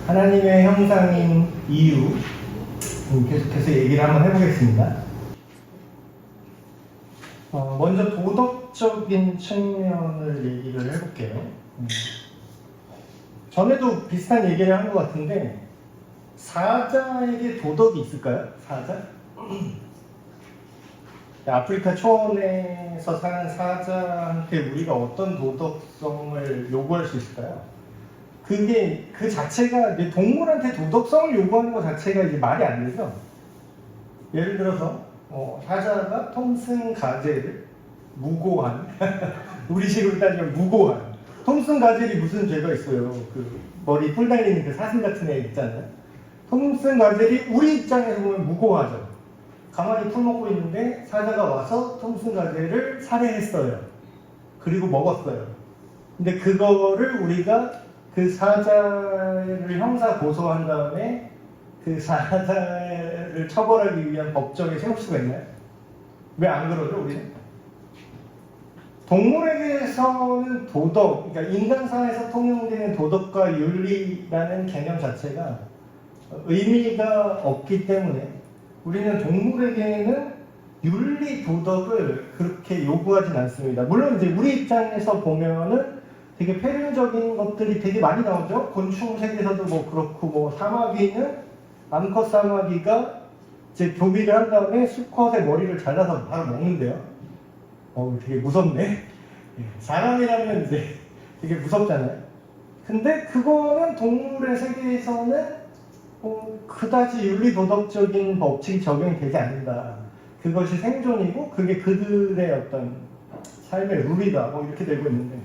하나님의 형상인 이유 계속해서 얘기를 한번 해보겠습니다. 먼저 도덕적인 측면을 얘기를 해볼게요. 전에도 비슷한 얘기를 한 것 같은데 사자에게 도덕이 있을까요? 사자? 아프리카 초원에서 사는 사자한테 우리가 어떤 도덕성을 요구할 수 있을까요? 그게 그 자체가 이제 동물한테 도덕성을 요구하는 것 자체가 이제 말이 안 되죠. 예를 들어서 사자가 톰슨 가젤을 무고한 우리식으로 따지면 무고한 톰슨 가젤이 무슨 죄가 있어요? 그 머리 뿔 달리는 그 사슴 같은 애 있잖아요. 톰슨 가젤이 우리 입장에서 보면 무고하죠. 가만히 풀 먹고 있는데 사자가 와서 톰슨 가젤을 살해했어요. 그리고 먹었어요. 근데 그거를 우리가 그 사자를 형사 고소한 다음에 그 사자를 처벌하기 위한 법정에 세울 수가 있나요? 왜 안 그러죠, 우리는? 동물에게서는 도덕, 그러니까 인간사회에서 통용되는 도덕과 윤리라는 개념 자체가 의미가 없기 때문에 우리는 동물에게는 윤리, 도덕을 그렇게 요구하진 않습니다. 물론 이제 우리 입장에서 보면은 되게 폐륜적인 것들이 되게 많이 나오죠. 곤충 세계에서도 뭐 그렇고, 뭐 사마귀는 암컷 사마귀가 이제 교미를 한 다음에 수컷의 머리를 잘라서 바로 먹는데요. 되게 무섭네. 사람이라면 이제 되게 무섭잖아요. 근데 그거는 동물의 세계에서는 그다지 윤리 도덕적인 법칙이 적용이 되지 않는다. 그것이 생존이고 그게 그들의 어떤 삶의 룰이다. 뭐 이렇게 되고 있는데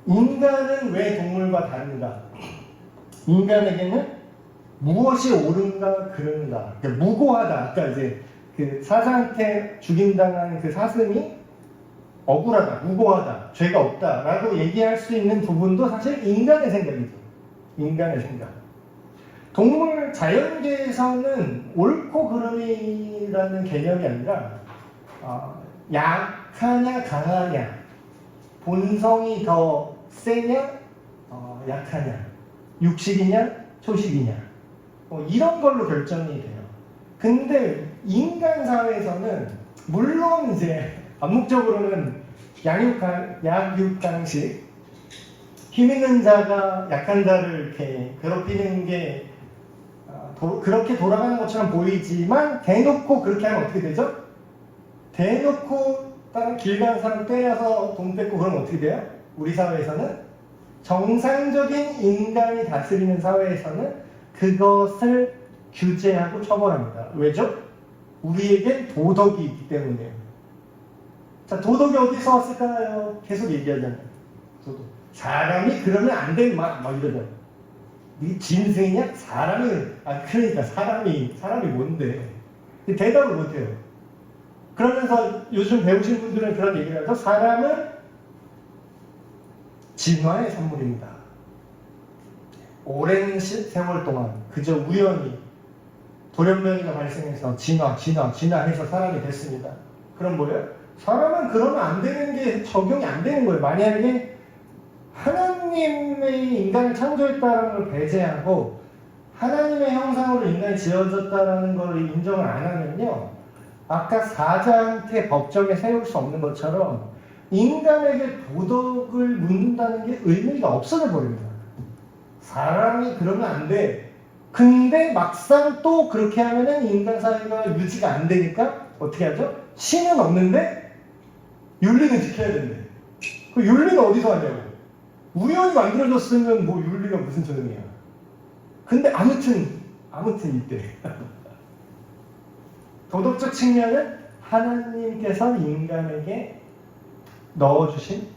인간은 왜 동물과 다른가? 인간에게는 무엇이 옳은가 그른가? 그러니까 무고하다. 아까 이제 그 사자한테 죽임당한 그 사슴이 억울하다, 무고하다, 죄가 없다라고 얘기할 수 있는 부분도 사실 인간의 생각이죠. 인간의 생각. 동물 자연계에서는 옳고 그름이라는 개념이 아니라 약하냐 강하냐, 본성이 더 세냐 약하냐, 육식이냐 초식이냐 이런 걸로 결정이 돼요. 근데 인간 사회에서는 물론 이제 암묵적으로는 약육강식, 힘 있는 자가 약한 자를 이렇게 괴롭히는 게 그렇게 돌아가는 것처럼 보이지만 대놓고 그렇게 하면 어떻게 되죠? 대놓고 다른 길 가는 사람 때려서 돈 뺏고 그러면 어떻게 돼요? 우리 사회에서는 정상적인 인간이 다스리는 사회에서는 그것을 규제하고 처벌합니다. 왜죠? 우리에겐 도덕이 있기 때문이에요. 자, 도덕이 어디서 왔을까요? 계속 얘기하잖아요. 도덕. 사람이 그러면 안 된 막 이러잖아요. 이 짐승이냐? 그러니까 사람이 뭔데? 대답을 못해요. 그러면서 요즘 배우신 분들은 그런 얘기를 하죠. 사람은 진화의 산물입니다. 오랜 세월 동안 그저 우연히 돌연변이가 발생해서 진화해서 사람이 됐습니다. 그럼 뭐예요? 사람은 그러면 안 되는 게 적용이 안 되는 거예요. 만약에 하나님의 인간을 창조했다는 걸 배제하고 하나님의 형상으로 인간이 지어졌다는 걸 인정을 안 하면요, 아까 사자한테 법정에 세울 수 없는 것처럼 인간에게 도덕을 묻는다는 게 의미가 없어져 버립니다. 사람이 그러면 안 돼. 근데 막상 또 그렇게 하면은 인간 사회가 유지가 안 되니까 어떻게 하죠? 신은 없는데 윤리는 지켜야 된대. 그 윤리는 어디서 하냐고. 우연히 만들어졌으면 뭐 윤리가 무슨 소용이야. 근데 아무튼 이때 도덕적 측면은 하나님께서 인간에게 넣어주신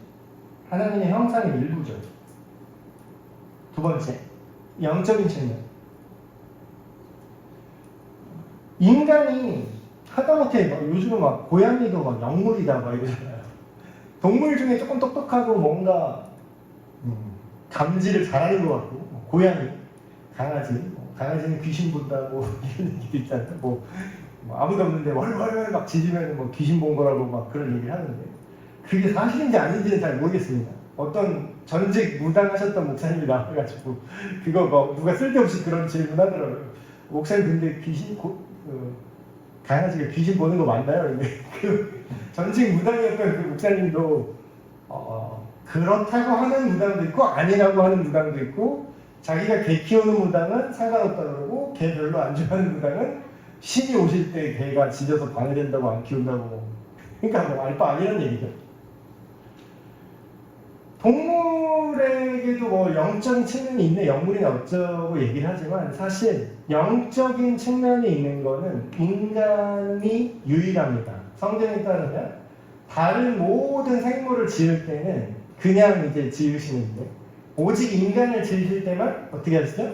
하나님의 형상의 일부죠. 두 번째, 영적인 측면. 인간이 하다못해 요즘은 막 고양이도 막 영물이다 막 이러잖아요. 동물 중에 조금 똑똑하고 뭔가 감지를 잘하는 것 같고, 고양이, 강아지는 귀신 본다고 이런 얘기도 있잖아요. 뭐 아무도 없는데 월월 막 짖으면 뭐 귀신 본 거라고 막 그런 얘기를 하는데 그게 사실인지 아닌지는 잘 모르겠습니다. 어떤 전직 무당하셨던 목사님이 나와가지고 그거 뭐 누가 쓸데없이 그런 질문하더라고요. 목사님 근데 강아지가 귀신 보는 거 맞나요? 근데 그 전직 무당이었던 그 목사님도 그렇다고 하는 무당도 있고 아니라고 하는 무당도 있고 자기가 개 키우는 무당은 상관없다 그러고 개 별로 안 좋아하는 무당은 신이 오실 때 개가 짖어서 방해된다고 안 키운다고. 그러니까 뭐 알바 아니라는 얘기죠. 동물에게도 뭐 영적인 측면이 있네, 영물이나 어쩌고 얘기를 하지만 사실 영적인 측면이 있는 거는 인간이 유일합니다. 성경에 따르면 다른 모든 생물을 지을 때는 그냥 이제 지으시는데 오직 인간을 지으실 때만 어떻게 하시죠?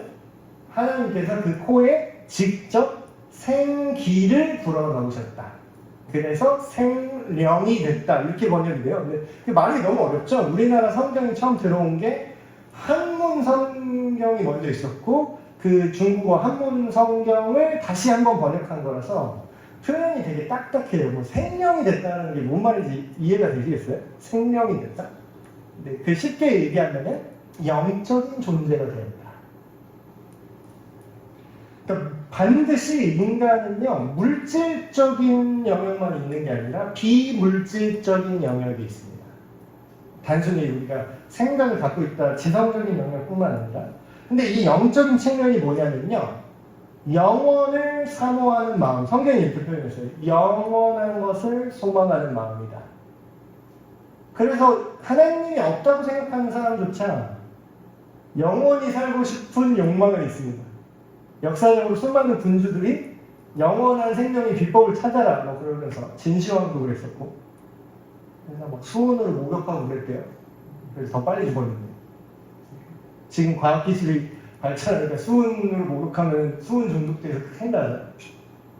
하나님께서 그 코에 직접 생기를 불어넣으셨다. 그래서 생령이 됐다. 이렇게 번역이 돼요. 근데 말이 너무 어렵죠? 우리나라 성경이 처음 들어온 게 한문 성경이 먼저 있었고 그 중국어 한문 성경을 다시 한번 번역한 거라서 표현이 되게 딱딱해요. 뭐 생령이 됐다는 게 뭔 말인지 이해가 되시겠어요? 생령이 됐다? 네, 그 쉽게 얘기하면 영적인 존재가 되었다. 그러니까 반드시 인간은요, 물질적인 영역만 있는 게 아니라 비물질적인 영역이 있습니다. 단순히 우리가 생각을 갖고 있다, 지성적인 영역뿐만 아니라. 근데 이 영적인 측면이 뭐냐면요, 영원을 사모하는 마음, 성경이 이렇게 표현했어요. 영원한 것을 소망하는 마음이다. 그래서 하나님이 없다고 생각하는 사람조차 영원히 살고 싶은 욕망은 있습니다. 역사적으로 수많은 군주들이 영원한 생명의 비법을 찾아라 뭐 그러면서 진시황도 그랬었고 그래서 막 수은으로 목욕하고 그랬대요. 그래서 더 빨리 죽었는데 지금 과학기술이 발전하니까 수은으로 목욕하면 수은 중독돼서 생각하잖아요.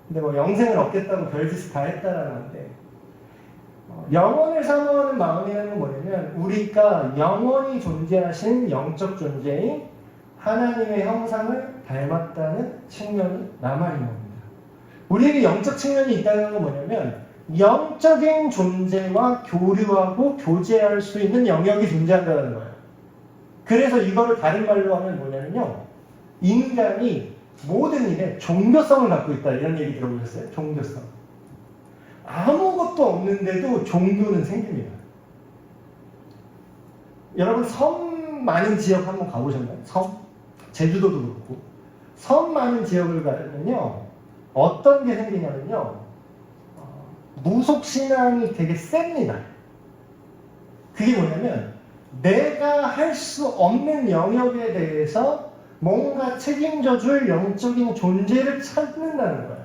근데 뭐 영생을 얻겠다고 별짓을 다 했다라는데 영원을 사모하는 마음이라는 건 뭐냐면 우리가 영원히 존재하신 영적 존재인 하나님의 형상을 닮았다는 측면이 남아있는 겁니다. 우리에게 영적 측면이 있다는 건 뭐냐면 영적인 존재와 교류하고 교제할 수 있는 영역이 존재한다는 거예요. 그래서 이거를 다른 말로 하면 뭐냐면요, 인간이 모든 일에 종교성을 갖고 있다 이런 얘기 들어보셨어요? 종교성. 아무것도 없는데도 종교는 생깁니다. 여러분 섬 많은 지역 한번 가보셨나요? 섬? 제주도도 그렇고 섬 많은 지역을 가면요 어떤 게 생기냐면요 무속신앙이 되게 셉니다. 그게 뭐냐면 내가 할 수 없는 영역에 대해서 뭔가 책임져 줄 영적인 존재를 찾는다는 거예요.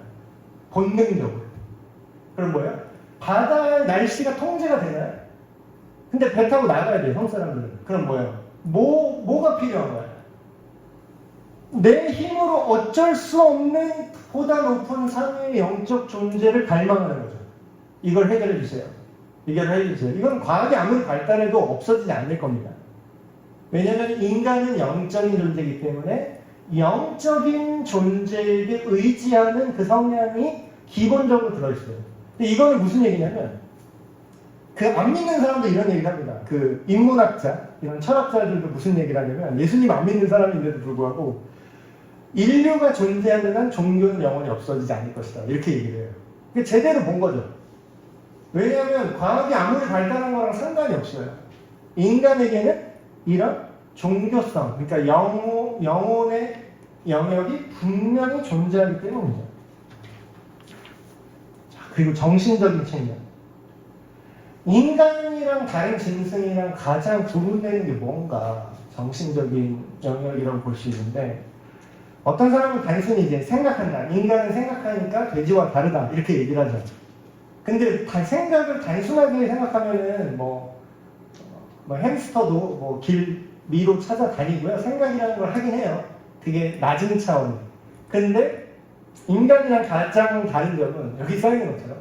본능적으로. 그럼 뭐예요? 바다의 날씨가 통제가 되나요? 근데 배 타고 나가야 돼요, 성 사람들은. 그럼 뭐예요? 뭐가 필요한 거예요? 내 힘으로 어쩔 수 없는 보다 높은 상위의 영적 존재를 갈망하는 거죠. 이걸 해결해 주세요. 해결해 주세요. 이건 과학이 아무리 발달해도 없어지지 않을 겁니다. 왜냐하면 인간은 영적인 존재이기 때문에 영적인 존재에게 의지하는 그 성향이 기본적으로 들어있어요. 근데 이거는 무슨 얘기냐면 그 안 믿는 사람도 이런 얘기를 합니다. 그 인문학자, 이런 철학자들도 무슨 얘기를 하냐면 예수님 안 믿는 사람인데도 불구하고 인류가 존재하는 한 종교는 영원히 없어지지 않을 것이다. 이렇게 얘기를 해요. 그게 제대로 본 거죠. 왜냐하면 과학이 아무리 발달한 거랑 상관이 없어요. 인간에게는 이런 종교성, 그러니까 영혼의 영역이 분명히 존재하기 때문이죠. 자, 그리고 정신적인 측면. 인간이랑 다른 짐승이랑 가장 구분되는 게 뭔가 정신적인 영역이라고 볼 수 있는데 어떤 사람은 단순히 이제 생각한다. 인간은 생각하니까 돼지와 다르다. 이렇게 얘기를 하죠. 근데 생각을 단순하게 생각하면은 뭐 햄스터도 뭐 길 위로 찾아다니고요. 생각이라는 걸 하긴 해요. 되게 낮은 차원. 근데 인간이랑 가장 다른 점은 여기 써있는 것처럼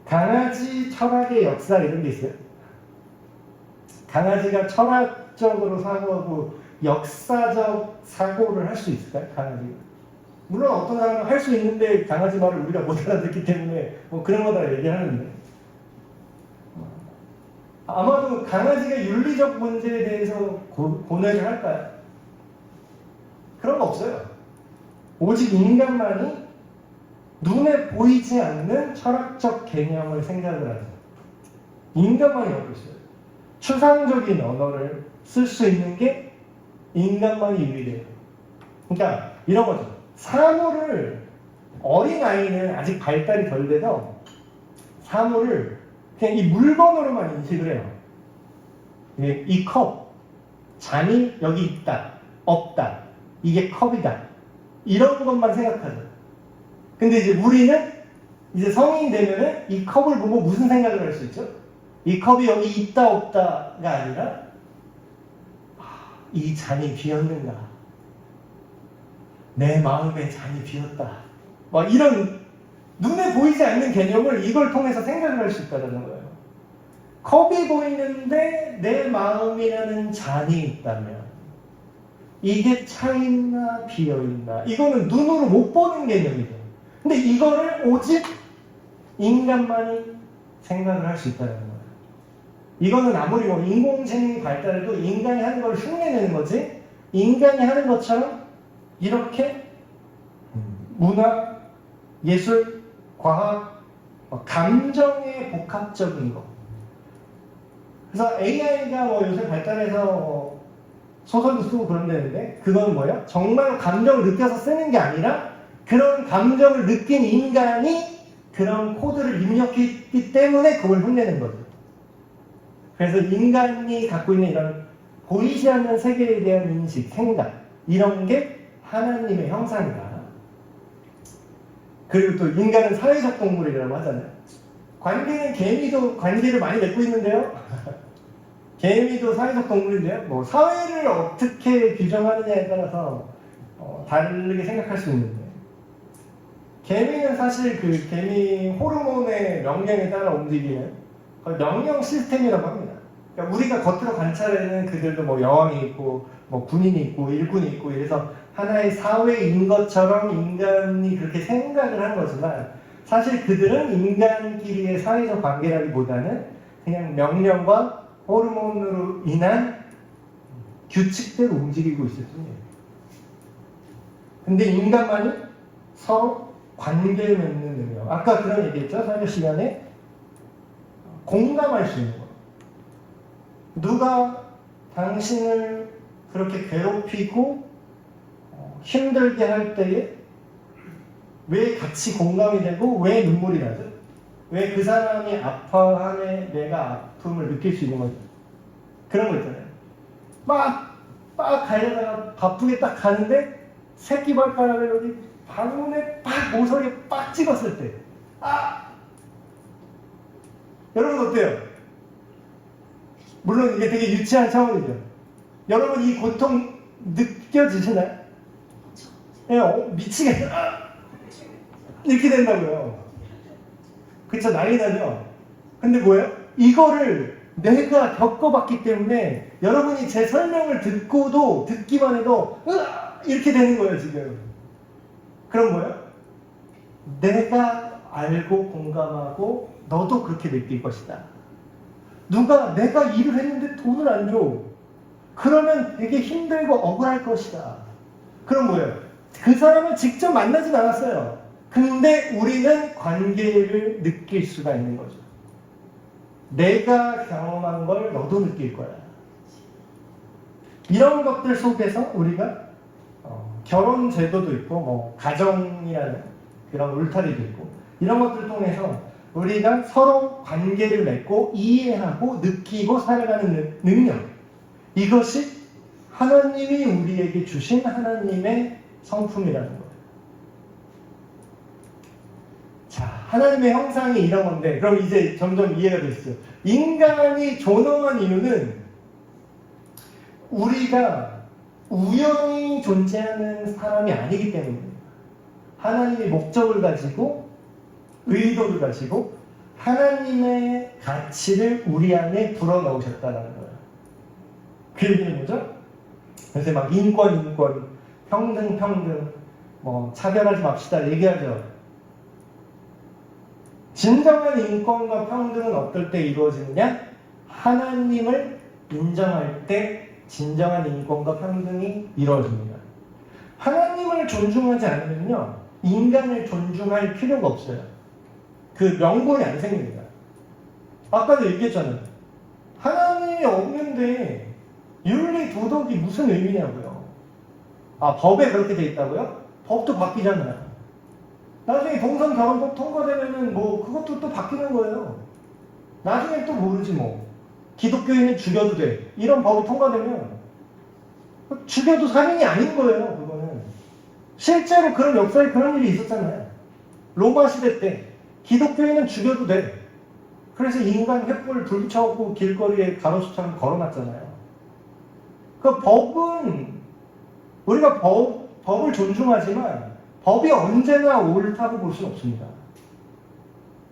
강아지 철학의 역사 이런 게 있어요. 강아지가 철학적으로 사고하고 역사적 사고를 할 수 있을까요? 강아지가. 물론 어떤 사람은 할 수 있는데 강아지 말을 우리가 못 알아듣기 때문에 뭐 그런 거다 얘기하는데 아마도 강아지가 윤리적 문제에 대해서 고뇌를 할까요? 그런 거 없어요. 오직 인간만이 눈에 보이지 않는 철학적 개념을 생각을 하죠. 인간만이 하고 있어요. 추상적인 언어를 쓸 수 있는 게 인간만이 유일해요. 그러니까 이런 거죠. 사물을 어린아이는 아직 발달이 덜 돼서 사물을 그냥 이 물건으로만 인식을 해요. 이 컵, 잔이 여기 있다, 없다, 이게 컵이다. 이런 것만 생각하죠. 근데 이제 우리는 이제 성인이 되면은 이 컵을 보고 무슨 생각을 할 수 있죠? 이 컵이 여기 있다, 없다가 아니라 이 잔이 비었는가? 내 마음에 잔이 비었다. 막 이런 눈에 보이지 않는 개념을 이걸 통해서 생각을 할 수 있다는 거예요. 컵이 보이는데 내 마음이라는 잔이 있다면 이게 차있나 비어있나 이거는 눈으로 못 보는 개념이죠. 근데 이거를 오직 인간만이 생각을 할 수 있다는 거예요. 이거는 아무리 뭐 인공지능이 발달해도 인간이 하는 걸 흉내내는 거지 인간이 하는 것처럼 이렇게 문화, 예술, 과학, 감정의 복합적인 거. 그래서 AI가 뭐 요새 발달해서 소설도 쓰고 그런다는데 그건 뭐야? 정말 감정을 느껴서 쓰는 게 아니라 그런 감정을 느낀 인간이 그런 코드를 입력했기 때문에 그걸 흉내낸 거죠. 그래서 인간이 갖고 있는 이런 보이지 않는 세계에 대한 인식, 생각 이런 게 하나님의 형상이다. 그리고 또 인간은 사회적 동물이라고 하잖아요. 관계는 개미도 관계를 많이 맺고 있는데요. 개미도 사회적 동물인데요. 뭐 사회를 어떻게 규정하느냐에 따라서 다르게 생각할 수 있는데 개미는 사실 그 개미 호르몬의 명령에 따라 움직이는 명령 시스템이라고 합니다. 그러니까 우리가 겉으로 관찰하는 그들도 뭐 여왕이 있고 뭐 군인이 있고 일군이 있고 이래서 하나의 사회인 것처럼 인간이 그렇게 생각을 하는 거지만 사실 그들은 인간끼리의 사회적 관계라기보다는 그냥 명령과 호르몬으로 인한 규칙대로 움직이고 있을 뿐이에요. 근데 인간만이 서로 관계를 맺는 능력. 아까 그런 얘기했죠? 설교 시간에 공감할 수 있는 거. 누가 당신을 그렇게 괴롭히고 힘들게 할 때에 왜 같이 공감이 되고 왜 눈물이 나죠? 왜 그 사람이 아파하네 내가 아픔을 느낄 수 있는 거죠? 그런 거 있잖아요. 막 가려다가 바쁘게 딱 가는데 새끼 발가락을 여기 방문에 모서리에 빡 찍었을 때 여러분 어때요? 물론 이게 되게 유치한 차원이죠. 여러분 이 고통 느껴지시나요? 미치겠다. 이렇게 된다고요. 그쵸? 난리 나죠? 근데 뭐예요? 이거를 내가 겪어봤기 때문에 여러분이 제 설명을 듣고도 듣기만 해도 이렇게 되는 거예요 지금. 그럼 뭐예요? 내가 알고 공감하고 너도 그렇게 느낄 것이다. 누가 내가 일을 했는데 돈을 안 줘. 그러면 되게 힘들고 억울할 것이다. 그럼 뭐예요? 그 사람을 직접 만나진 않았어요. 근데 우리는 관계를 느낄 수가 있는 거죠. 내가 경험한 걸 너도 느낄 거야. 이런 것들 속에서 우리가 결혼 제도도 있고 뭐 가정이라는 그런 울타리도 있고 이런 것들을 통해서 우리가 서로 관계를 맺고 이해하고 느끼고 살아가는 능력, 이것이 하나님이 우리에게 주신 하나님의 성품이라는 거예요. 자, 하나님의 형상이 이런 건데 그럼 이제 점점 이해가 되시죠? 인간이 존엄한 이유는 우리가 우연히 존재하는 사람이 아니기 때문입니다. 하나님의 목적을 가지고 의도를 가지고 하나님의 가치를 우리 안에 불어넣으셨다는 거예요. 그 얘기는 뭐죠? 요새 막 인권, 평등, 뭐 차별하지 맙시다 얘기하죠. 진정한 인권과 평등은 어떨 때 이루어지느냐? 하나님을 인정할 때 진정한 인권과 평등이 이루어집니다. 하나님을 존중하지 않으면요, 인간을 존중할 필요가 없어요. 그 명분이 안 생깁니다. 아까도 얘기했잖아요. 하나님이 없는데 윤리, 도덕이 무슨 의미냐고요. 아, 법에 그렇게 돼 있다고요? 법도 바뀌잖아요. 나중에 동성 결혼법 통과되면은 뭐 그것도 또 바뀌는 거예요. 나중에 또 모르지 뭐. 기독교인은 죽여도 돼. 이런 법이 통과되면 죽여도 살인이 아닌 거예요. 그거는. 실제로 그런 역사에 그런 일이 있었잖아요. 로마 시대 때 기독교인은 죽여도 돼. 그래서 인간 횃불 불 붙여갖고 길거리에 가로수처럼 걸어놨잖아요. 그 법은 우리가 법을 존중하지만 법이 언제나 옳다고 볼 수는 없습니다.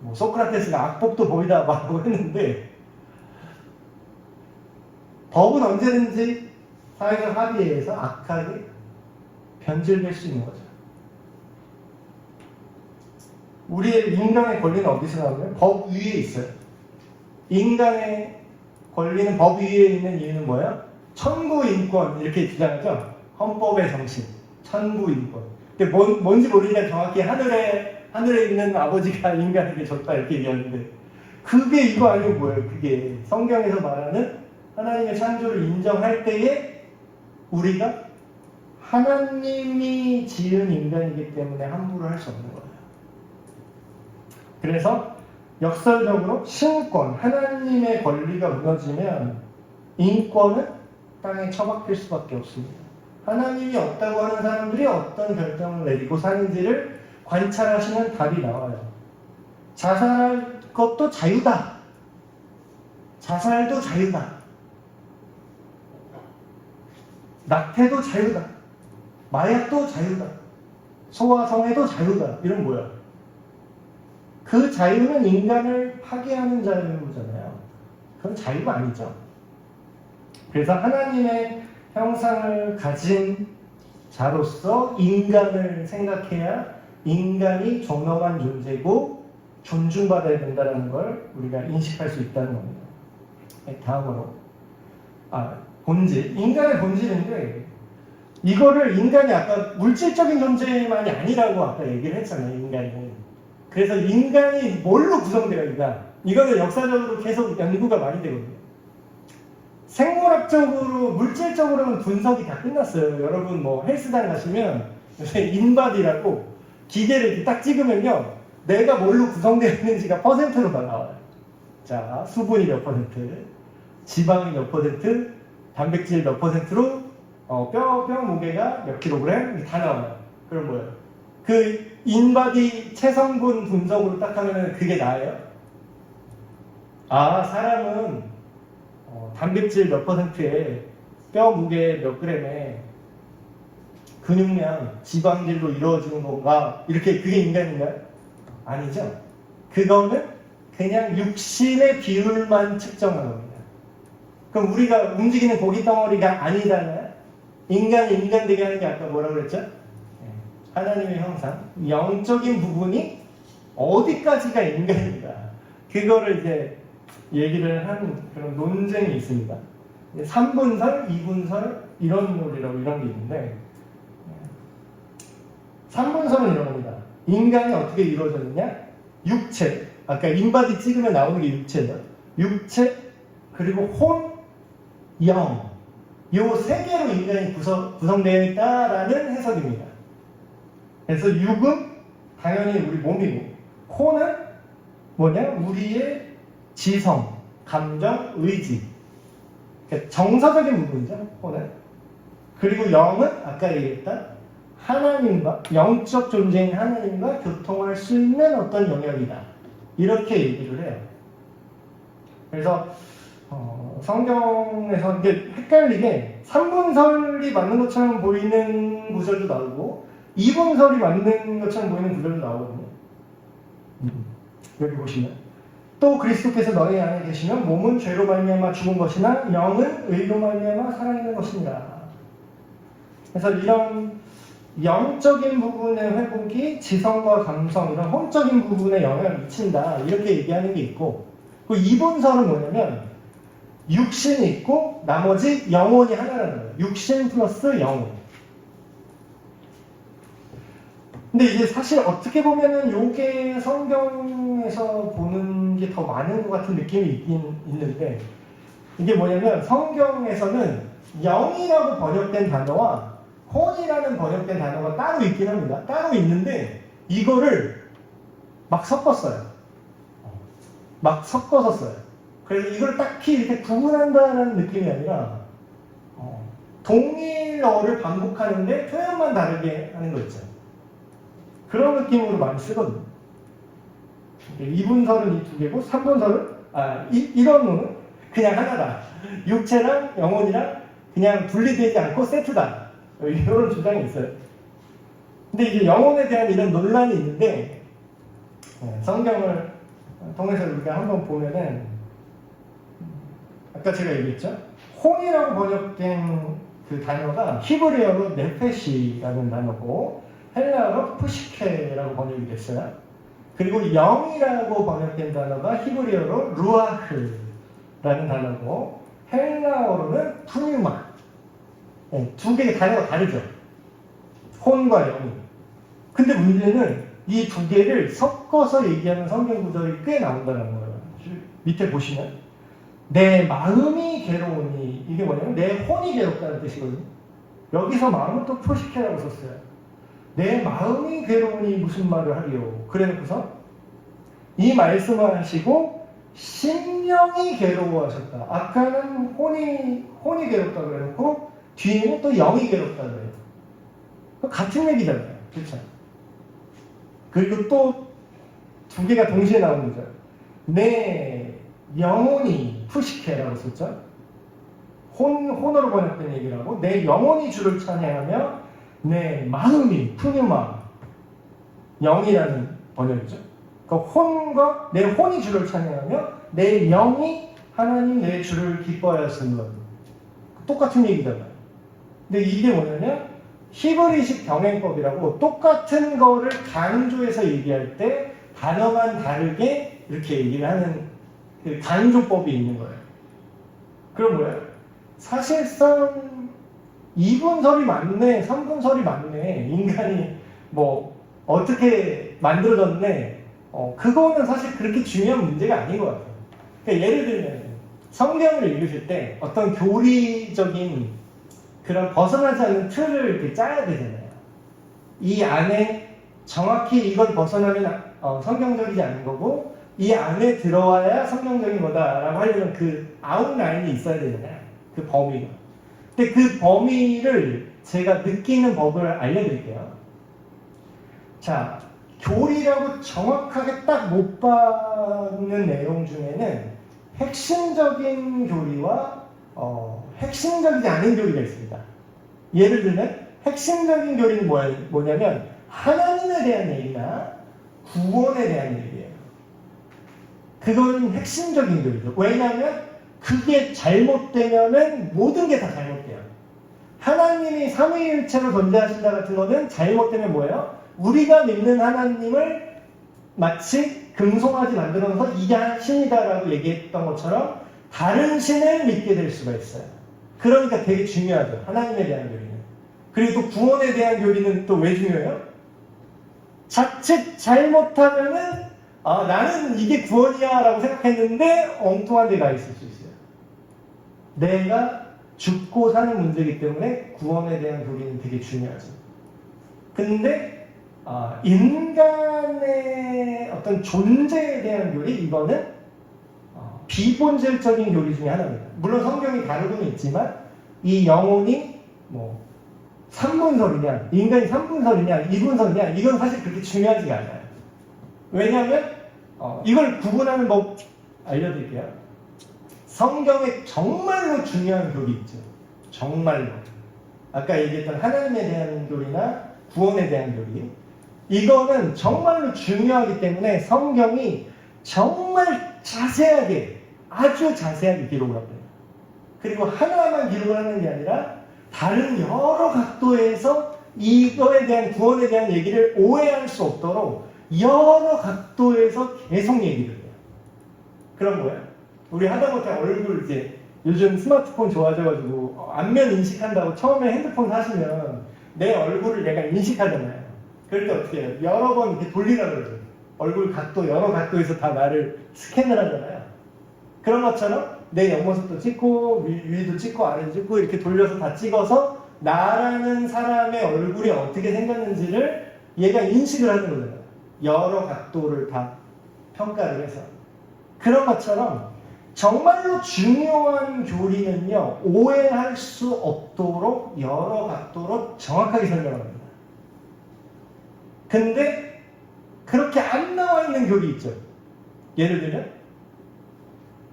뭐 소크라테스가 악법도 법이다 말하고 했는데 법은 언제든지 사회적 합의에 의해서 악하게 변질될 수 있는 거죠. 우리의 인간의 권리는 어디서 나오냐면 법 위에 있어요. 인간의 권리는 법 위에 있는 이유는 뭐예요? 천부인권 이렇게 주장하죠. 헌법의 정신, 천부인권. 근데 뭔지 모르니까 정확히 하늘에 있는 아버지가 인간에게 줬다 이렇게 얘기하는데 그게 이거 아니고 뭐예요? 그게 성경에서 말하는 하나님의 창조를 인정할 때에 우리가 하나님이 지은 인간이기 때문에 함부로 할 수 없는 거예요. 그래서 역설적으로 신권, 하나님의 권리가 무너지면 인권은 땅에 처박힐 수밖에 없습니다. 하나님이 없다고 하는 사람들이 어떤 결정을 내리고 사는지를 관찰하시면 답이 나와요. 자살할 것도 자유다. 자살도 자유다. 낙태도 자유다. 마약도 자유다. 소아성애도 자유다. 이런 뭐야? 그 자유는 인간을 파괴하는 자유잖아요. 그건 자유가 아니죠. 그래서 하나님의 형상을 가진 자로서 인간을 생각해야 인간이 존엄한 존재고 존중받아야 된다는 걸 우리가 인식할 수 있다는 겁니다. 다음으로 본질, 인간의 본질인데 이거를 인간이 아까 물질적인 존재만이 아니라고 아까 얘기를 했잖아요. 인간이. 그래서 인간이 뭘로 구성되어 있나? 이거는 역사적으로 계속 연구가 많이 되거든요. 생물학적으로, 물질적으로는 분석이 다 끝났어요. 여러분 뭐 헬스장 가시면 인바디라고 기계를 이렇게 딱 찍으면요. 내가 뭘로 구성되어 있는지가 퍼센트로 다 나와요. 자, 수분이 몇 퍼센트, 지방이 몇 퍼센트, 단백질 몇 퍼센트로 뼈 무게가 몇 킬로그램 다 나와요. 그럼 뭐예요? 그 인바디 체성분 분석으로 딱 하면 그게 나예요. 아, 사람은 단백질 몇 퍼센트에 뼈 무게 몇 그램에 근육량, 지방질로 이루어지는 건가? 이렇게 그게 인간인가요? 아니죠. 그거는 그냥 육신의 비율만 측정하는 겁니다. 그럼 우리가 움직이는 고기 덩어리가 아니잖아요. 인간이 인간 되게 하는 게 아까 뭐라고 그랬죠? 하나님의 형상, 영적인 부분이 어디까지가 인간인가? 그거를 이제 얘기를 한 그런 논쟁이 있습니다. 3분설, 2분설, 이런 논리라고 이런 게 있는데 3분설은 이런 겁니다. 인간이 어떻게 이루어졌느냐? 육체, 아까 인바디 찍으면 나오는 게 육체죠. 육체, 그리고 혼, 영, 요 세 개로 인간이 구성되어 있다라는 해석입니다. 그래서 육은 당연히 우리 몸이고, 혼은 뭐냐? 우리의 지성, 감정, 의지. 그러니까 정서적인 부분이죠, 혼은. 그리고 영은 아까 얘기했던 하나님과, 영적 존재인 하나님과 교통할 수 있는 어떤 영역이다. 이렇게 얘기를 해요. 그래서 성경에서 이게 헷갈리게 3분설이 맞는 것처럼 보이는 구절도 나오고 2분설이 맞는 것처럼 보이는 구절도 나오거든요. 여기 보시면 또 그리스도께서 너희 안에 계시면 몸은 죄로 말미암아 죽은 것이나 영은 의로 말미암아 살아있는 것이니라. 그래서 이런 영적인 부분의 회복이 지성과 감성, 이런 혼적인 부분에 영향을 미친다. 이렇게 얘기하는 게 있고, 그 2분설은 뭐냐면 육신이 있고 나머지 영혼이 하나라는 거예요. 육신 플러스 영혼. 근데 이제 사실 어떻게 보면은 요게 성경에서 보는 게 더 많은 것 같은 느낌이 있긴 있는데, 이게 뭐냐면 성경에서는 영이라고 번역된 단어와 혼이라는 번역된 단어가 따로 있긴 합니다. 따로 있는데 이거를 막 섞었어요. 막 섞어서 써요. 그래서 이걸 딱히 이렇게 구분한다는 느낌이 아니라 동일어를 반복하는데 표현만 다르게 하는 거 있죠. 그런 느낌으로 많이 쓰거든요. 2분설은 이 두 개고 3분설은 이런 놈은 그냥 하나다. 육체랑 영혼이랑 그냥 분리되지 않고 세트다. 이런 주장이 있어요. 근데 이제 영혼에 대한 이런 논란이 있는데 성경을 통해서 우리가 한번 보면은 아까 제가 얘기했죠. 혼이라고 번역된 그 단어가 히브리어로 네페시라는 단어고 헬라어로 푸시케라고 번역이 됐어요. 그리고 영이라고 번역된 단어가 히브리어로 루아흐라는 단어고 헬라어로는 푸뉴마. 두 개의 단어가 다르죠. 혼과 영이. 근데 문제는 이 두 개를 섞어서 얘기하는 성경 구절이 꽤 나온다는 거예요. 밑에 보시면 내 마음이 괴로우니, 이게 뭐냐면 내 혼이 괴롭다는 뜻이거든요. 여기서 마음은 또 표시케라고 썼어요. 내 마음이 괴로우니 무슨 말을 하리요. 그래놓고서 이 말씀을 하시고 심령이 괴로워하셨다. 아까는 혼이 괴롭다 그래놓고 뒤에는 또 영이 괴롭다 그래요. 같은 얘기잖아요. 그렇죠? 그리고 또 두 개가 동시에 나오는 거죠. 내 영혼이 푸시케라고 썼죠. 혼으로 번역된 얘기라고. 내 영혼이 주를 찬양하며 내 마음이 푸뉴마, 영이라는 번역이죠. 그러니까 혼과 내 혼이 주를 찬양하며 내 영이 하나님 내 주를 기뻐하였으는 것. 똑같은 얘기잖아요. 근데 이게 뭐냐면 히브리식 병행법이라고 똑같은 거를 강조해서 얘기할 때 단어만 다르게 이렇게 얘기를 하는 그 강조법이 있는 거예요. 그럼 뭐예요? 사실상 2분설이 맞네, 3분설이 맞네, 인간이 뭐 어떻게 만들어졌네, 그거는 사실 그렇게 중요한 문제가 아닌 것 같아요. 그러니까 예를 들면 성경을 읽으실 때 어떤 교리적인 그런 벗어나지 않는 틀을 이렇게 짜야 되잖아요. 이 안에 정확히 이걸 벗어나면 성경적이지 않은 거고, 이 안에 들어와야 성경적인 거다라고 하려면 그 아웃라인이 있어야 되잖아요. 그 범위가. 근데 그 범위를 제가 느끼는 법을 알려드릴게요. 자, 교리라고 정확하게 딱 못 박는 내용 중에는 핵심적인 교리와 핵심적이지 않은 교리가 있습니다. 예를 들면 핵심적인 교리는 뭐냐면 하나님에 대한 얘기나 구원에 대한 얘기예요. 그건 핵심적인 교리죠. 왜냐하면 그게 잘못되면은 모든 게 다 잘못돼요. 하나님이 삼위일체로 존재하신다 같은 거는 잘못되면 뭐예요? 우리가 믿는 하나님을 마치 금송아지 만들어서 이게 신이다라고 얘기했던 것처럼 다른 신을 믿게 될 수가 있어요. 그러니까 되게 중요하죠. 하나님에 대한 교리는. 그리고 또 구원에 대한 교리는 또 왜 중요해요? 자칫 잘못하면은 나는 이게 구원이야 라고 생각했는데 엉뚱한 데 가 있을 수 있어요. 내가 죽고 사는 문제이기 때문에 구원에 대한 교리는 되게 중요하죠. 근데 인간의 어떤 존재에 대한 교리, 이거는 비본질적인 교리 중에 하나입니다. 물론 성경이 다르고는 있지만 이 영혼이 뭐 3분설이냐, 인간이 3분설이냐, 2분설이냐, 이건 사실 그렇게 중요하지가 않아요. 왜냐하면 이걸 구분하는 법 알려드릴게요. 성경에 정말로 중요한 교리 있죠. 정말로. 아까 얘기했던 하나님에 대한 교리나 구원에 대한 교리. 이거는 정말로 중요하기 때문에 성경이 정말 자세하게, 아주 자세하게 기록을 합니다. 그리고 하나만 기록을 하는 게 아니라 다른 여러 각도에서 이거에 대한 구원에 대한 얘기를 오해할 수 없도록 여러 각도에서 계속 얘기를 해요. 그런 거예요. 우리 하다못해 얼굴 이제 요즘 스마트폰 좋아져가지고 안면 인식한다고 처음에 핸드폰 사시면 내 얼굴을 내가 인식하잖아요. 그럴 때 어떻게 해요? 여러 번 이렇게 돌리라고 그러죠. 얼굴 각도, 여러 각도에서 다 나를 스캔을 하잖아요. 그런 것처럼 내 옆모습도 찍고 위도 찍고 아래도 찍고 이렇게 돌려서 다 찍어서 나라는 사람의 얼굴이 어떻게 생겼는지를 얘가 인식을 하는 거잖아요. 여러 각도를 다 평가를 해서. 그런 것처럼 정말로 중요한 교리는요, 오해할 수 없도록 여러 각도로 정확하게 설명합니다. 근데 그렇게 안 나와 있는 교리 있죠. 예를 들면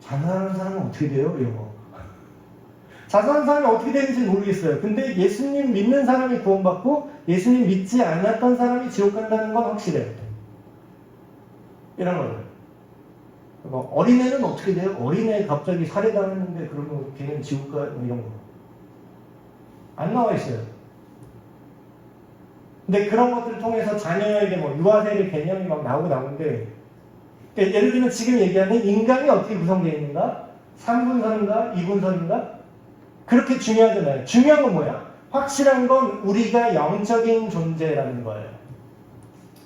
자살하는 사람은 어떻게 돼요? 이거. 자살하는 사람이 어떻게 되는지 모르겠어요. 근데 예수님 믿는 사람이 구원받고 예수님 믿지 않았던 사람이 지옥 간다는 건 확실해요. 이런 거예요. 어린애는 어떻게 돼요? 어린애 갑자기 살해당했는데 그러면 걔는 지옥 가? 뭐 이런 거. 안 나와 있어요. 근데 그런 것들을 통해서 자녀에게 뭐 유아세례 개념이 막 나오는데, 예를 들면 지금 얘기하는 인간이 어떻게 구성되어 있는가? 3분선인가? 2분선인가? 그렇게 중요하잖아요. 중요한 건 뭐야? 확실한 건 우리가 영적인 존재라는 거예요.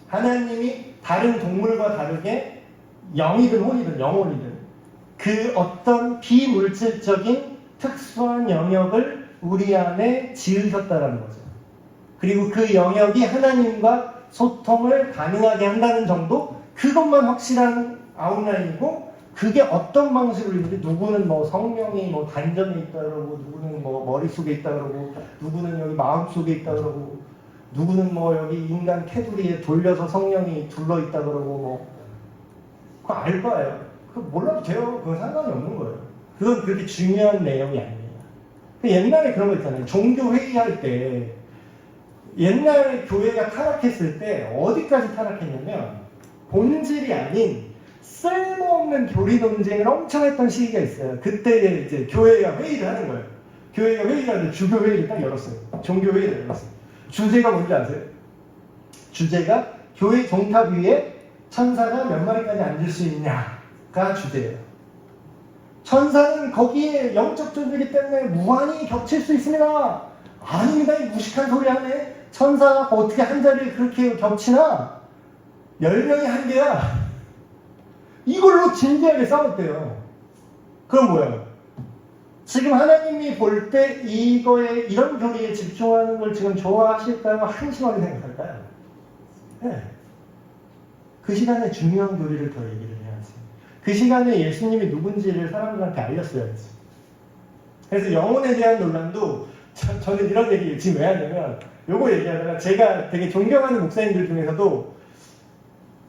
하나님이 다른 동물과 다르게 영이든 혼이든 영혼이든 그 어떤 비물질적인 특수한 영역을 우리 안에 지으셨다라는 거죠. 그리고 그 영역이 하나님과 소통을 가능하게 한다는 정도? 그것만 확실한 아웃라인이고, 그게 어떤 방식으로 있는지, 누구는 뭐 성령이 뭐 단전에 있다 그러고, 누구는 뭐 머릿속에 있다 그러고, 누구는 여기 마음속에 있다 그러고, 누구는 뭐 여기 인간 테두리에 돌려서 성령이 둘러 있다 그러고, 뭐 그거 알 거예요. 그거 몰라도 돼요. 그건 상관이 없는 거예요. 그건 그렇게 중요한 내용이 아니에요. 옛날에 그런 거 있잖아요. 종교 회의할 때, 옛날 교회가 타락했을 때 어디까지 타락했냐면, 본질이 아닌 쓸모없는 교리 논쟁을 엄청 했던 시기가 있어요. 그때 이제 교회가 회의를 하는 거예요. 교회가 회의를 하는데 주교 회의를 딱 열었어요. 종교 회의를 열었어요. 주제가 뭔지 아세요? 주제가 교회 종탑 위에 천사가 몇 마리까지 앉을 수 있냐가 주제예요. 천사는 거기에 영적 존재이기 때문에 무한히 겹칠 수 있습니다. 아닙니다. 이 무식한 소리 하네. 천사가 어떻게 한 자리에 그렇게 겹치나? 10명이 한계야. 이걸로 진지하게 싸웠대요. 그럼 뭐예요? 지금 하나님이 볼 때 이거에, 이런 교리에 집중하는 걸 지금 좋아하실까요? 한심하게 생각할까요? 네. 그 시간에 중요한 교리를 더 얘기를 해야지. 그 시간에 예수님이 누군지를 사람들한테 알렸어야지. 그래서 영혼에 대한 논란도 저는 이런 얘기 지금 왜 하냐면, 요거 얘기하다가 제가 되게 존경하는 목사님들 중에서도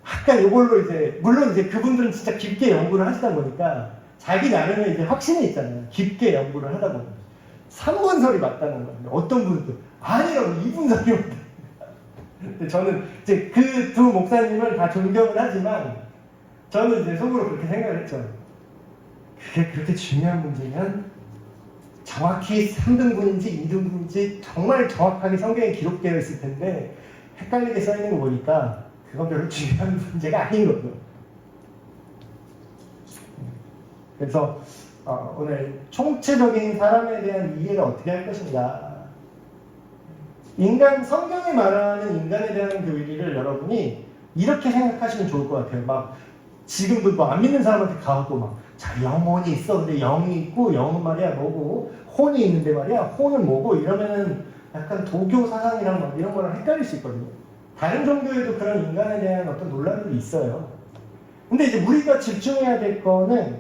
약간 요걸로 이제, 물론 이제 그분들은 진짜 깊게 연구를 하시다 보니까 자기 나름의 이제 확신이 있잖아요. 깊게 연구를 하다 보면 3분설이 맞다는 거예요. 어떤 분들 아니요 2분설이 맞다. 근데 저는 이제 그 두 목사님을 다 존경을 하지만 저는 이제 속으로 그렇게 생각을 했죠. 그게 그렇게 중요한 문제면 정확히 3등분인지 2등분인지 정말 정확하게 성경에 기록되어 있을 텐데 헷갈리게 써있는 거 보니까 그건 별로 중요한 문제가 아닌 거죠. 그래서 오늘 총체적인 사람에 대한 이해를 어떻게 할 것인가. 성경이 말하는 인간에 대한 교리를 여러분이 이렇게 생각하시면 좋을 것 같아요. 막 지금도 뭐 안 믿는 사람한테 가고 막 자, 영혼이 있어. 근데 영이 있고 영은 말이야 뭐고, 혼이 있는데 말이야 혼은 뭐고, 이러면은 약간 도교 사상이랑 막 이런 거랑 헷갈릴 수 있거든요. 다른 종교에도 그런 인간에 대한 어떤 논란들이 있어요. 근데 이제 우리가 집중해야 될 거는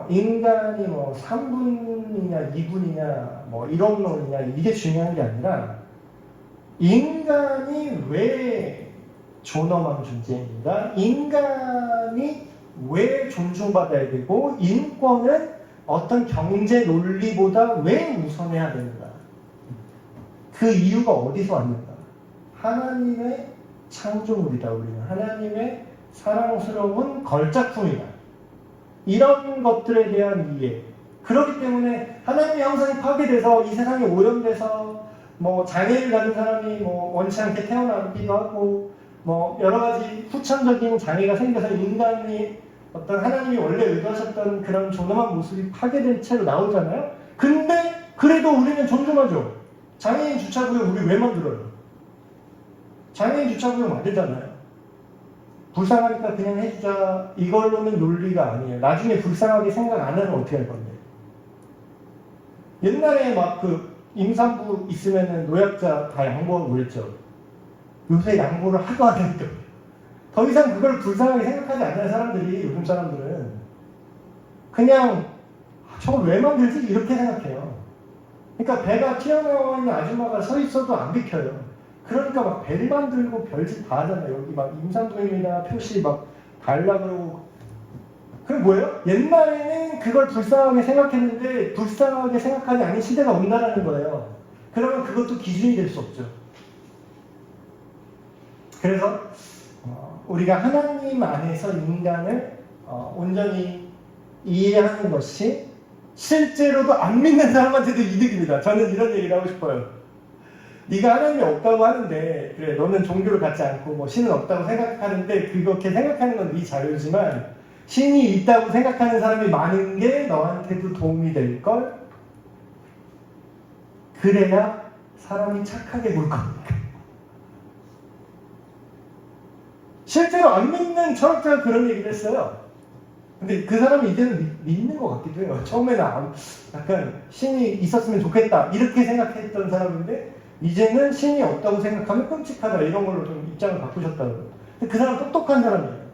인간이 뭐 3분이냐 2분이냐 뭐 1억론이냐 이게 중요한 게 아니라, 인간이 왜 존엄한 존재인가? 인간이 왜 존중받아야 되고, 인권은 어떤 경제 논리보다 왜 우선해야 되는가? 그 이유가 어디서 왔는가? 하나님의 창조물이다. 우리는 하나님의 사랑스러운 걸작품이다. 이런 것들에 대한 이해. 그렇기 때문에 하나님의 형상이 파괴돼서 이 세상에 오염돼서 뭐 장애를 가진 사람이 뭐 원치 않게 태어나기도 하고, 뭐 여러 가지 후천적인 장애가 생겨서 인간이 어떤 하나님이 원래 의도하셨던 그런 존엄한 모습이 파괴된 채로 나오잖아요. 근데 그래도 우리는 존중하죠. 장애인 주차구역 우리 왜 만들어요? 장애인 주차구역 만들잖아요. 불쌍하니까 그냥 해주자 이걸로는 논리가 아니에요. 나중에 불쌍하게 생각 안 하면 어떻게 할 건데? 옛날에 막 그 임산부 있으면은 노약자 다 양보하고 그랬죠. 요새 양보를 하도 안 하니까 더 이상 그걸 불쌍하게 생각하지 않는 사람들이, 요즘 사람들은 그냥 저걸 왜 만들지? 이렇게 생각해요. 그러니까 배가 튀어나와 있는 아줌마가 서 있어도 안 비켜요. 그러니까 막 배를 만들고 별짓 다 하잖아요. 여기 막 임산부입니다 표시 막 달라 그러고. 그게 뭐예요? 옛날에는 그걸 불쌍하게 생각했는데 불쌍하게 생각하지 않은 시대가 온다는 거예요. 그러면 그것도 기준이 될 수 없죠. 그래서 우리가 하나님 안에서 인간을 온전히 이해하는 것이 실제로도 안 믿는 사람한테도 이득입니다. 저는 이런 얘기를 하고 싶어요. 네가 하나님이 없다고 하는데 그래 너는 종교를 갖지 않고 뭐 신은 없다고 생각하는데 그렇게 생각하는 건 네 자유지만 신이 있다고 생각하는 사람이 많은 게 너한테도 도움이 될걸? 그래야 사람이 착하게 굴 겁니다. 실제로 안 믿는 철학자가 그런 얘기를 했어요. 근데 그 사람이 이제는 믿는 것 같기도 해요. 처음에는 약간 신이 있었으면 좋겠다 이렇게 생각했던 사람인데 이제는 신이 없다고 생각하면 끔찍하다 이런 걸로 좀 입장을 바꾸셨다고. 근데 그 사람 똑똑한 사람이에요.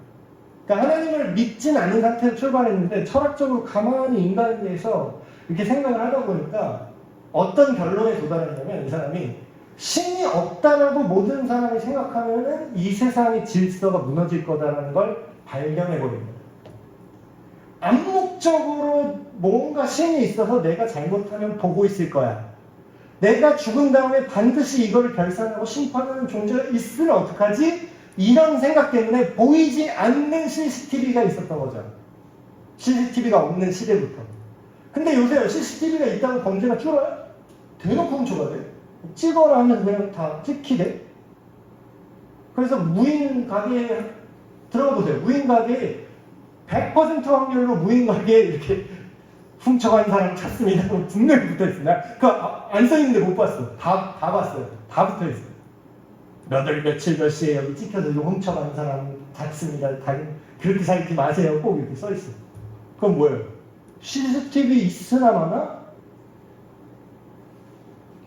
그러니까 하나님을 믿진 않는 상태로 출발했는데 철학적으로 가만히 인간에 대해서 이렇게 생각을 하다 보니까 어떤 결론에 도달했냐면 이 사람이 신이 없다라고 모든 사람이 생각하면은 이 세상의 질서가 무너질 거다라는 걸 발견해 버립니다. 암묵적으로 뭔가 신이 있어서 내가 잘못하면 보고 있을 거야. 내가 죽은 다음에 반드시 이걸 결산하고 심판하는 존재가 있으면 어떡하지? 이런 생각 때문에 보이지 않는 CCTV가 있었던 거죠. CCTV가 없는 시대부터. 근데 요새 CCTV가 있다고 범죄가 줄어요? 대놓고 훔쳐가 돼. 찍어라 하면 그냥 다 찍히대. 그래서 무인 가게에 들어가 보세요. 무인 가게에 100% 확률로 무인 가게에 이렇게 훔쳐간 사람 찾습니다. 분명히 붙어있습니다. 그거 안 써있는데 못 봤어. 다 봤어요. 다 붙어있어요. 몇 월 며칠 몇 시에 여기 찍혀서 이거 훔쳐간 사람 찾습니다. 그렇게 살지 마세요. 꼭 이렇게 써있어요. 그건 뭐예요? CCTV 있으나 마나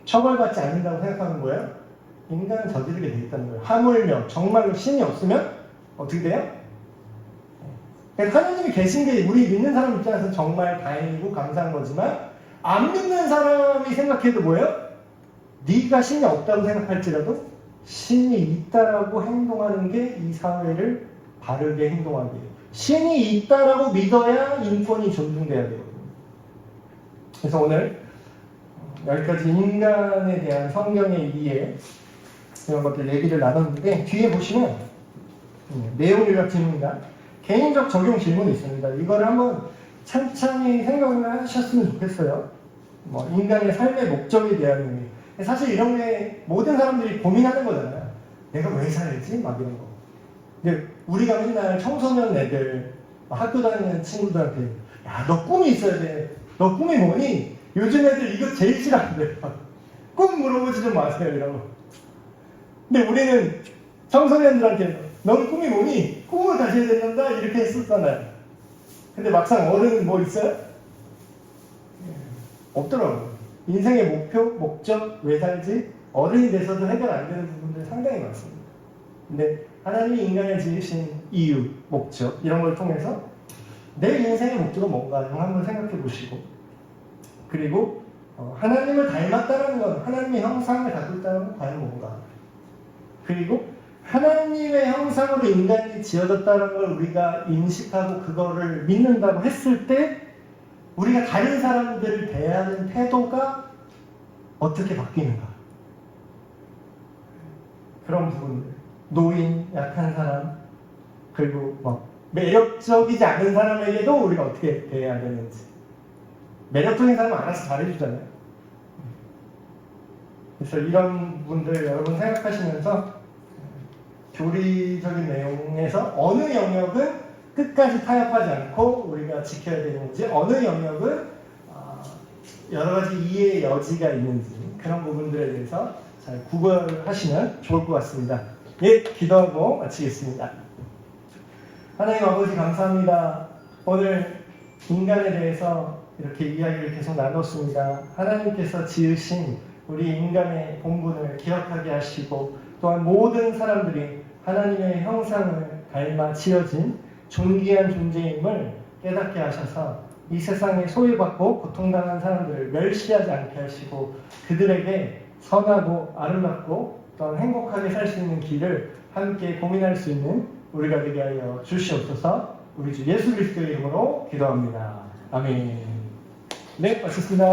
처벌받지 않는다고 생각하는 거예요? 인간은 저지르게 돼 있다는 거예요. 하물며 정말로 신이 없으면 어떻게 돼요? 하나님이 계신 게 우리 믿는 사람 입장에서는 정말 다행이고 감사한 거지만 안 믿는 사람이 생각해도 뭐예요? 네가 신이 없다고 생각할지라도 신이 있다라고 행동하는 게 이 사회를 바르게 행동하게 해요. 신이 있다라고 믿어야 인권이 존중돼야 되거든요. 그래서 오늘 여기까지 인간에 대한 성경의 이해 이런 것들 얘기를 나눴는데 뒤에 보시면 내용 요약 질문이다. 개인적 적용 질문이 있습니다. 이거를 한번 찬찬히 생각을 하셨으면 좋겠어요. 뭐 인간의 삶의 목적에 대한 의미. 사실 이런 게 모든 사람들이 고민하는 거잖아요. 내가 왜 살지? 막 이런 거. 근데 우리가 맨날 청소년 애들, 학교 다니는 친구들한테 야, 너 꿈이 있어야 돼. 너 꿈이 뭐니? 요즘 애들 이거 제일 싫어한대. 꿈 물어보지 좀 마세요. 이러고. 근데 우리는 청소년들한테 너는 꿈이 뭐니? 꿈을 가져야 된다. 이렇게 했었잖아요. 근데 막상 어른은 뭐 있어요? 없더라고요. 인생의 목표, 목적, 왜 살지? 어른이 돼서도 해결 안 되는 부분들이 상당히 많습니다. 근데 하나님이 인간을 지으신 이유, 목적 이런 걸 통해서 내 인생의 목적은 뭔가 한번 생각해 보시고 그리고 하나님을 닮았다는 건 하나님의 형상을 갖고 있다는 건 과연 뭔가 그리고 하나님의 형상으로 인간이 지어졌다는 걸 우리가 인식하고 그거를 믿는다고 했을 때 우리가 다른 사람들을 대하는 태도가 어떻게 바뀌는가 그런 부분들 노인, 약한 사람 그리고 뭐 매력적이지 않은 사람에게도 우리가 어떻게 대해야 되는지 매력적인 사람은 알아서 잘해주잖아요. 그래서 이런 부분들 여러분 생각하시면서 교리적인 내용에서 어느 영역은 끝까지 타협하지 않고 우리가 지켜야 되는지, 어느 영역은 여러 가지 이해의 여지가 있는지, 그런 부분들에 대해서 잘 구별하시면 좋을 것 같습니다. 예, 기도하고 마치겠습니다. 하나님 아버지 감사합니다. 오늘 인간에 대해서 이렇게 이야기를 계속 나눴습니다. 하나님께서 지으신 우리 인간의 본분을 기억하게 하시고, 또한 모든 사람들이 하나님의 형상을 닮아 지어진 존귀한 존재임을 깨닫게 하셔서 이 세상에 소외받고 고통당한 사람들을 멸시하지 않게 하시고, 그들에게 선하고 아름답고 또한 행복하게 살 수 있는 길을 함께 고민할 수 있는 우리가 되게 하여 주시옵소서. 우리 주 예수 그리스도의 이름으로 기도합니다. 아멘. 네, 마쳤습니다.